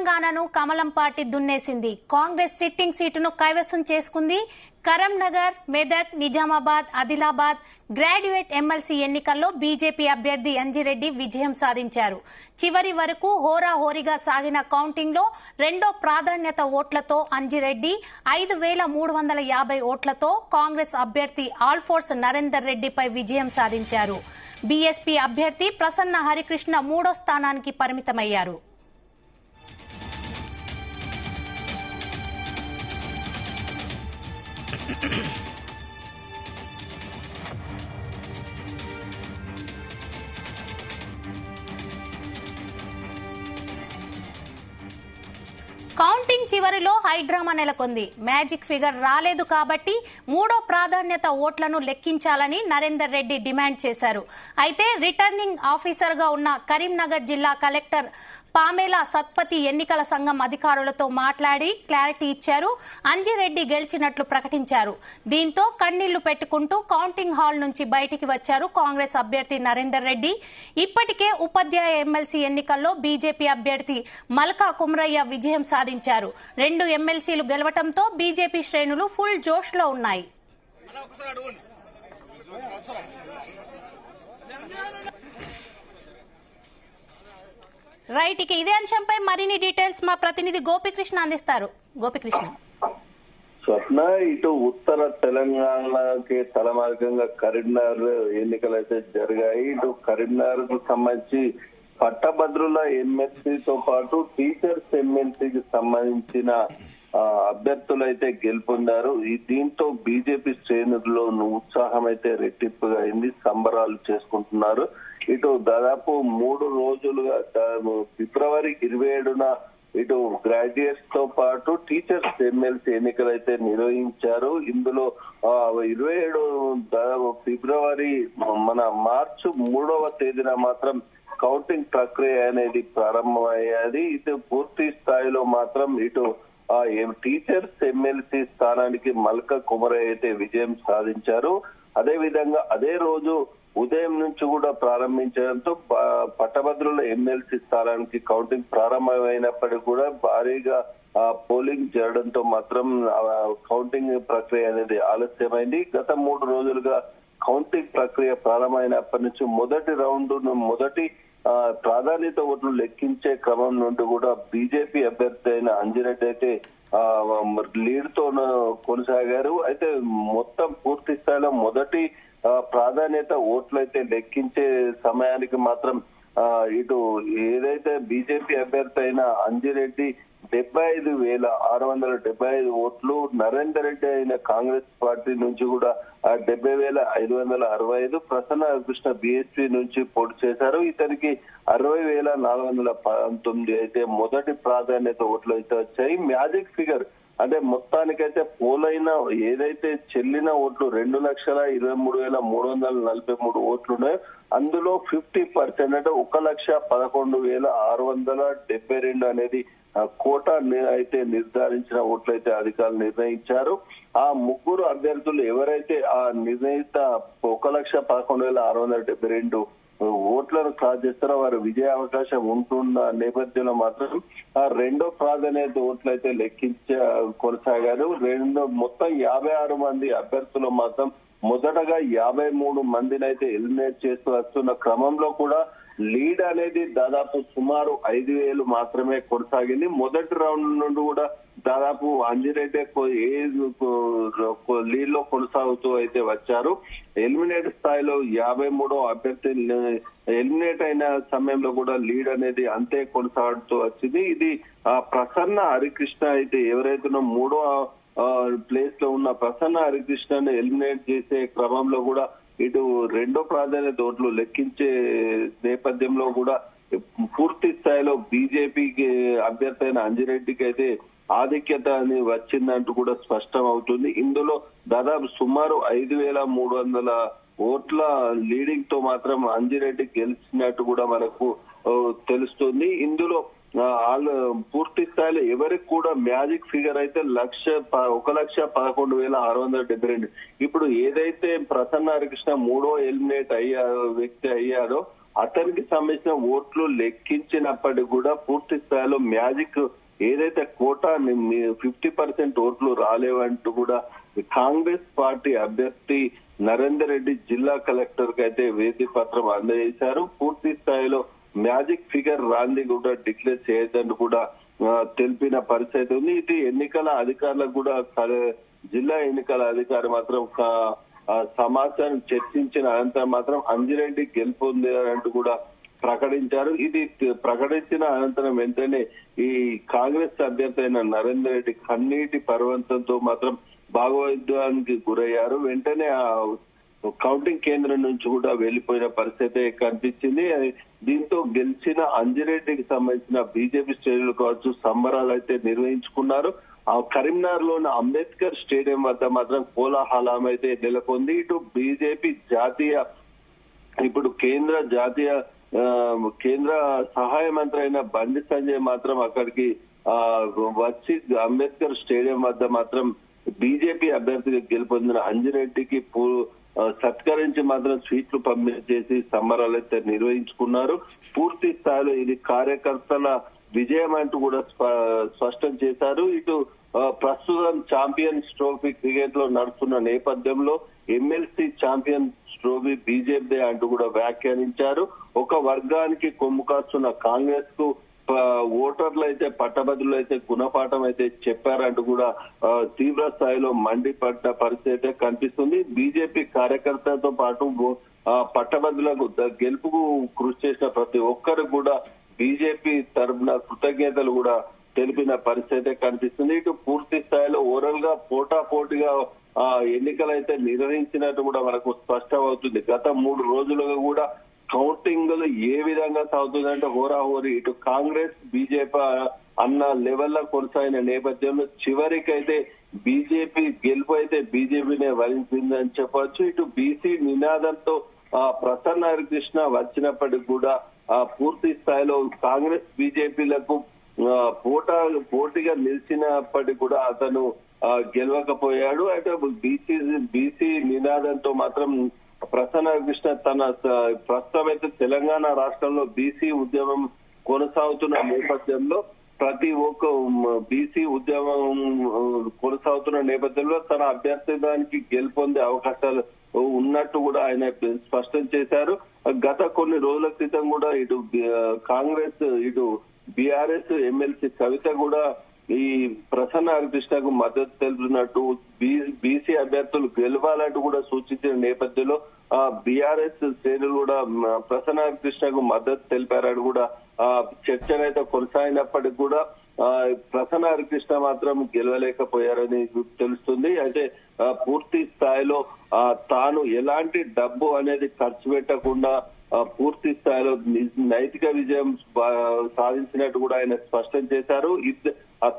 తెలంగాణను కమలం party దున్నేసింది. Congress sitting సీటును కైవసం చేసుకుంది. కరీంనగర్, మెదక్, నిజామాబాద్, ఆదిలాబాద్ గ్రాడ్యుయేట్ ఎమ్మెల్సీ ఎన్నికల్లో బీజేపీ అభ్యర్థి అంజిరెడ్డి విజయం సాధించారు. చివరి వరకు హోరాహోరీగా సాగిన కౌంటింగ్ లో రెండో ప్రాధాన్యత ఓట్లతో అంజిరెడ్డి 5,350 ఓట్లతో కాంగ్రెస్ అభ్యర్థి ఆల్ఫోర్స్ నరేందర్ రెడ్డిపై విజయం సాధించారు. బీఎస్పీ అభ్యర్థి ప్రసన్న హరికృష్ణ మూడో స్థానానికి పరిమితమయ్యారు. కౌంటింగ్ చివరిలో హైడ్రామా నెలకొంది. మ్యాజిక్ ఫిగర్ రాలేదు కాబట్టి మూడో ప్రాధాన్యత ఓట్లను లెక్కించాలని నరేందర్ రెడ్డి డిమాండ్ చేశారు. అయితే రిటర్నింగ్ ఆఫీసర్ గా ఉన్న కరీంనగర్ జిల్లా కలెక్టర్ పామేలా సత్పతి ఎన్నికల సంఘం అధికారులతో మాట్లాడి క్లారిటీ ఇచ్చారు. అంజిరెడ్డి గెలిచినట్లు ప్రకటించారు. దీంతో కన్నీళ్లు పెట్టుకుంటూ కౌంటింగ్ హాల్ నుంచి బయటికి వచ్చారు కాంగ్రెస్ అభ్యర్థి నరేందర్ రెడ్డి. ఇప్పటికే ఉపాధ్యాయ ఎమ్మెల్సీ ఎన్నికల్లో బీజేపీ అభ్యర్థి మల్కా కుమరయ్య విజయం సాధించారు. 2 ఎమ్మెల్సీలు గెలవడంతో బీజేపీ శ్రేణులు ఫుల్ జోష్ లో ఉన్నాయి. రైట్, ఇక ఇదే అంశంపై మరిన్ని డీటెయిల్స్ మా ప్రతినిధి గోపికృష్ణ అందిస్తారు. గోపికృష్ణ. స్వప్న, ఇటు ఉత్తర తెలంగాణకి తలమార్గంగా కరీంనగర్ ఎన్నికలు అయితే జరిగాయి. ఇటు కరీంనగర్ కు సంబంధించి పట్టభద్రుల ఎమ్మెల్సీతో పాటు టీచర్స్ ఎమ్మెల్సీకి సంబంధించిన అభ్యర్థులు అయితే గెలుపొందారు. దీంతో బీజేపీ శ్రేణుల్లో ఉత్సాహం అయితే రెట్టింపుగా అయింది. సంబరాలు చేసుకుంటున్నారు. ఇటు దాదాపు 3 రోజులుగా ఫిబ్రవరి 27న ఇటు గ్రాడ్యుయేట్స్ తో పాటు టీచర్స్ ఎమ్మెల్సీ ఎన్నికలు అయితే నిర్వహించారు. ఇందులో 27 ఫిబ్రవరి మార్చి 3వ తేదీన మాత్రం కౌంటింగ్ ప్రక్రియ అనేది ప్రారంభమయ్యేది. ఇటు పూర్తి స్థాయిలో మాత్రం ఇటు టీచర్స్ ఎమ్మెల్సీ స్థానానికి మల్కా కుమరయ్య అయితే విజయం సాధించారు. అదే విధంగా అదే రోజు ఉదయం నుంచి కూడా ప్రారంభించడంతో పట్టభద్రుల ఎమ్మెల్సీ స్థానానికి కౌంటింగ్ ప్రారంభమైనప్పటికీ కూడా భారీగా పోలింగ్ జరగడంతో మాత్రం కౌంటింగ్ ప్రక్రియ అనేది ఆలస్యమైంది. గత 3 రోజులుగా కౌంటింగ్ ప్రక్రియ ప్రారంభమైనప్పటి నుంచి మొదటి రౌండ్ మొదటి ప్రాధాన్యత ఓట్లు లెక్కించే క్రమం నుండి కూడా బీజేపీ అభ్యర్థి అయిన అంజిరెడ్డి అయితే లీడ్ తో కొనసాగారు. అయితే మొత్తం పూర్తి స్థాయిలో మొదటి ప్రాధాన్యత ఓట్లు అయితే లెక్కించే సమయానికి మాత్రం ఇటు ఏదైతే బీజేపీ అభ్యర్థి అయిన అంజిరెడ్డి 75,675 ఓట్లు, నరేందర్ రెడ్డి అయిన కాంగ్రెస్ పార్టీ నుంచి కూడా 70,565, ప్రసన్న కృష్ణ బీఎస్పీ నుంచి పోటీ చేశారు. ఇతనికి 60,419 అయితే మొదటి ప్రాధాన్యత ఓట్లు అయితే వచ్చాయి. మ్యాజిక్ ఫిగర్ అంటే మొత్తానికైతే పోలైన ఏదైతే చెల్లిన ఓట్లు 2,23,343 ఓట్లు ఉన్నాయో అందులో 50% అంటే 1,11,672 అనేది కోటా అయితే నిర్ధారించిన ఓట్లయితే అధికారులు నిర్ణయించారు. ఆ ముగ్గురు అభ్యర్థులు ఎవరైతే ఆ నిర్ణయిత 1,11,672 ఓట్లను సాధిస్తారో వారు విజయ అవకాశం ఉంటున్న నేపథ్యంలో మాత్రం ఆ రెండో ప్రాధాన్యత ఓట్లయితే కొనసాగారు. మొత్తం 56 మంది అభ్యర్థులు మాత్రం మొదటగా 53 మందిని అయితే ఎలిమినేట్ చేస్తూ వస్తున్న క్రమంలో కూడా లీడ్ అనేది దాదాపు సుమారు 5,000 మాత్రమే కొనసాగింది. మొదటి రౌండ్ నుండి కూడా దాదాపు అంజిరెడ్డి లీడ్ లో కొనసాగుతూ అయితే వచ్చారు. ఎలిమినేట్ స్థాయిలో 53వ అభ్యర్థి ఎలిమినేట్ అయిన సమయంలో కూడా లీడ్ అనేది అంతే కొనసాగుతూ వచ్చింది. ఇది ప్రసన్న హరికృష్ణ అయితే ఎవరైతే 3వ ప్లేస్ లో ఉన్న ప్రసన్న హరికృష్ణను ఎలిమినేట్ చేసే క్రమంలో కూడా ఇటు రెండో ప్రాధాన్యత ఓట్లు లెక్కించే నేపథ్యంలో కూడా పూర్తి స్థాయిలో బీజేపీకి అభ్యర్థి అయిన అంజిరెడ్డికి అయితే ఆధిక్యత అని వచ్చిందంటూ కూడా స్పష్టం అవుతుంది. ఇందులో దాదాపు సుమారు 5,300 ఓట్ల లీడింగ్ తో మాత్రం అంజిరెడ్డి గెలిచినట్టు కూడా మనకు తెలుస్తుంది. ఇందులో పూర్తి స్థాయిలో ఎవరికి కూడా మ్యాజిక్ ఫిగర్ అయితే 1,11,672. ఇప్పుడు ఏదైతే ప్రసన్న హరికృష్ణ 3వ ఎలిమినేట్ వ్యక్తి అయ్యాడో అతనికి సంబంధించిన ఓట్లు లెక్కించినప్పటికీ కూడా పూర్తి స్థాయిలో మ్యాజిక్ ఏదైతే కోటా 50% ఓట్లు రాలేవంటూ కూడా కాంగ్రెస్ పార్టీ అభ్యర్థి నరేందర్ రెడ్డి జిల్లా కలెక్టర్ కి అయితే వేది పత్రం అందజేశారు. పూర్తి స్థాయిలో మ్యాజిక్ ఫిగర్ రాంది కూడా డిక్లేర్ చేయొద్దని కూడా తెలిపిన పరిస్థితి ఉంది. ఇది ఎన్నికల అధికారులకు కూడా జిల్లా ఎన్నికల అధికారి మాత్రం సమాచారం చర్చించిన అనంతరం మాత్రం అంజిరెడ్డి గెలుపొందారంటూ కూడా ప్రకటించారు. ఇది ప్రకటించిన అనంతరం వెంటనే ఈ కాంగ్రెస్ అభ్యర్థి అయిన నరేందర్ రెడ్డి కన్నీటి పర్వంతంతో మాత్రం భాగవద్వానికి గురయ్యారు. వెంటనే ఆ కౌంటింగ్ కేంద్రం నుంచి కూడా వెళ్లిపోయిన పరిస్థితి కనిపించింది. దీంతో గెలిచిన అంజిరెడ్డికి సంబంధించిన బీజేపీ శ్రేణులు కావచ్చు సంబరాలు అయితే నిర్వహించుకున్నారు. ఆ కరీంనగర్ లోని అంబేద్కర్ స్టేడియం వద్ద మాత్రం కోలాహలం అయితే నెలకొంది. ఇటు బీజేపీ ఇప్పుడు కేంద్ర సహాయ మంత్రి అయిన బండి సంజయ్ మాత్రం అక్కడికి వచ్చి అంబేద్కర్ స్టేడియం వద్ద మాత్రం బీజేపీ అభ్యర్థిగా గెలుపొందిన అంజిరెడ్డికి సత్కరించి మాత్రం స్వీట్లు పంపిణీ చేసి సంబరాలు అయితే నిర్వహించుకున్నారు. పూర్తి స్థాయిలో ఇది కార్యకర్తల విజయం అంటూ కూడా స్పష్టం చేశారు. ఇటు ప్రస్తుతం ఛాంపియన్స్ ట్రోఫీ క్రికెట్ లో నడుస్తున్న నేపథ్యంలో ఎమ్మెల్సీ ఛాంపియన్స్ ట్రోఫీ బీజేపీ అంటూ కూడా వ్యాఖ్యానించారు. ఒక వర్గానికి కొమ్ము కాస్తున్న కాంగ్రెస్ కు ఓటర్లు అయితే పట్టభద్రులు అయితే గుణపాఠం అయితే చెప్పారంటూ కూడా తీవ్ర స్థాయిలో మండిపడ్డ పరిస్థితి అయితే కనిపిస్తుంది. బీజేపీ కార్యకర్తలతో పాటు పట్టభద్రులకు గెలుపుకు కృషి చేసిన ప్రతి ఒక్కరు కూడా బీజేపీ తరఫున కృతజ్ఞతలు కూడా తెలిపిన పరిస్థితి కనిపిస్తుంది. ఇటు పూర్తి స్థాయిలో ఓవరాల్ గా పోటాపోటీగా ఎన్నికలైతే నిర్వహించినట్టు కూడా మనకు స్పష్టమవుతుంది. గత 3 రోజులుగా కూడా కౌంటింగ్ ఏ విధంగా సాగుతుందంటే హోరాహోరీ ఇటు కాంగ్రెస్ బీజేపీ అన్న లెవెల్లో కొనసాగిన నేపథ్యంలో చివరికైతే బీజేపీ గెలుపు అయితే బీజేపీనే వరించిందని చెప్పవచ్చు. ఇటు బీసీ నినాదంతో ప్రసన్న హరికృష్ణ వచ్చినప్పటికి కూడా పూర్తి స్థాయిలో కాంగ్రెస్ బీజేపీలకు పోటీగా నిలిచినప్పటికీ కూడా అతను గెలవకపోయాడు. అయితే బీసీ నినాదంతో మాత్రం ప్రసన్న కృష్ణ ప్రస్తుతం అయితే తెలంగాణ రాష్ట్రంలో బీసీ ఉద్యమం కొనసాగుతున్న నేపథ్యంలో ప్రతి ఒక్క బీసీ ఉద్యమం కొనసాగుతున్న నేపథ్యంలో తన అభ్యర్థిత్వానికి గెలుపొందే అవకాశాలు ఉన్నట్టు కూడా ఆయన స్పష్టం చేశారు. గత కొన్ని రోజుల క్రితం కూడా ఇటు కాంగ్రెస్ ఇటు బీఆర్ఎస్ ఎమ్మెల్సీ కవిత కూడా ఈ ప్రసన్న హరికృష్ణకు మద్దతు తెలుపుతున్నట్టు బీసీ అభ్యర్థులు గెలవాలంటూ కూడా సూచించిన నేపథ్యంలో బీఆర్ఎస్ శ్రేణులు కూడా ప్రసన్న హరికృష్ణకు మద్దతు తెలిపారని కూడా చర్చనైతే కొనసాగినప్పటికీ కూడా ప్రసన్న హరికృష్ణ మాత్రం గెలవలేకపోయారని తెలుస్తుంది. అయితే పూర్తి స్థాయిలో తాను ఎలాంటి డబ్బు అనేది ఖర్చు పెట్టకుండా పూర్తి స్థాయిలో నైతిక విజయం సాధించినట్టు కూడా ఆయన స్పష్టం చేశారు.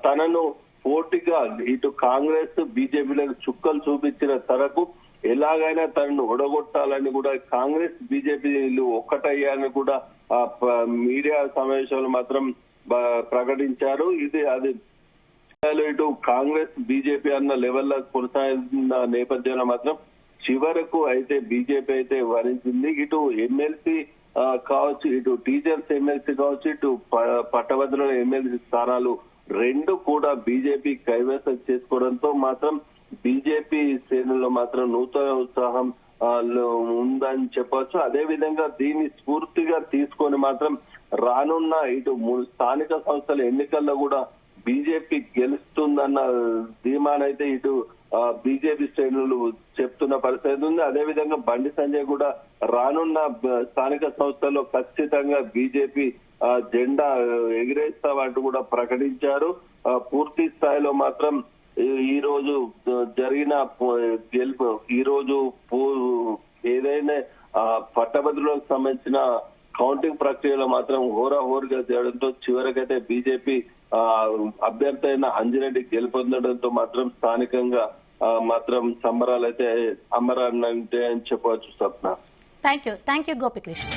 తనను పోటీగా ఇటు కాంగ్రెస్ బీజేపీలకు చుక్కలు చూపించిన తరకు ఎలాగైనా తనను ఓడగొట్టాలని కూడా కాంగ్రెస్ బీజేపీలు ఒక్కటయ్యాలని కూడా మీడియా సమావేశంలో మాత్రం ప్రకటించారు. అది ఇటు కాంగ్రెస్ బీజేపీ అన్న లెవెల్లో కొనసాగిన నేపథ్యంలో మాత్రం చివరకు అయితే బీజేపీ అయితే వరించింది. ఇటు ఎమ్మెల్సీ కావచ్చు, ఇటు టీచర్స్ ఎమ్మెల్సీ కావచ్చు, ఇటు పట్టభద్రుల ఎమ్మెల్సీ స్థానాలు 2 కూడా బీజేపీ కైవసం చేసుకోవడంతో మాత్రం బీజేపీ శ్రేణుల్లో మాత్రం నూతన ఉత్సాహం ఉందని చెప్పొచ్చు. అదే విధంగా దీన్ని స్ఫూర్తిగా తీసుకొని మాత్రం రానున్న ఇటు స్థానిక సంస్థల ఎన్నికల్లో కూడా బీజేపీ గెలుస్తుందన్న ధీమానైతే ఇటు బీజేపీ శ్రేణులు చెప్తున్న పరిస్థితి ఉంది. అదేవిధంగా బండి సంజయ్ కూడా రానున్న స్థానిక సంస్థల్లో ఖచ్చితంగా బీజేపీ జెండా ఎగిరేస్తామంటూ కూడా ప్రకటించారు. పూర్తి స్థాయిలో మాత్రం ఈ రోజు జరిగిన గెలుపు ఈ రోజు ఏదైనా పట్టభద్రులకు సంబంధించిన కౌంటింగ్ ప్రక్రియలో మాత్రం హోరాహోరుగా చేయడంతో చివరికైతే బీజేపీ అభ్యర్థి అయిన అంజిరెడ్డి గెలుపొందడంతో మాత్రం స్థానికంగా మాత్రం సంబరాలు అయితే అమరాన్నంటే అని చెప్పవచ్చు. స్వప్న. Thank you Gopikrishna.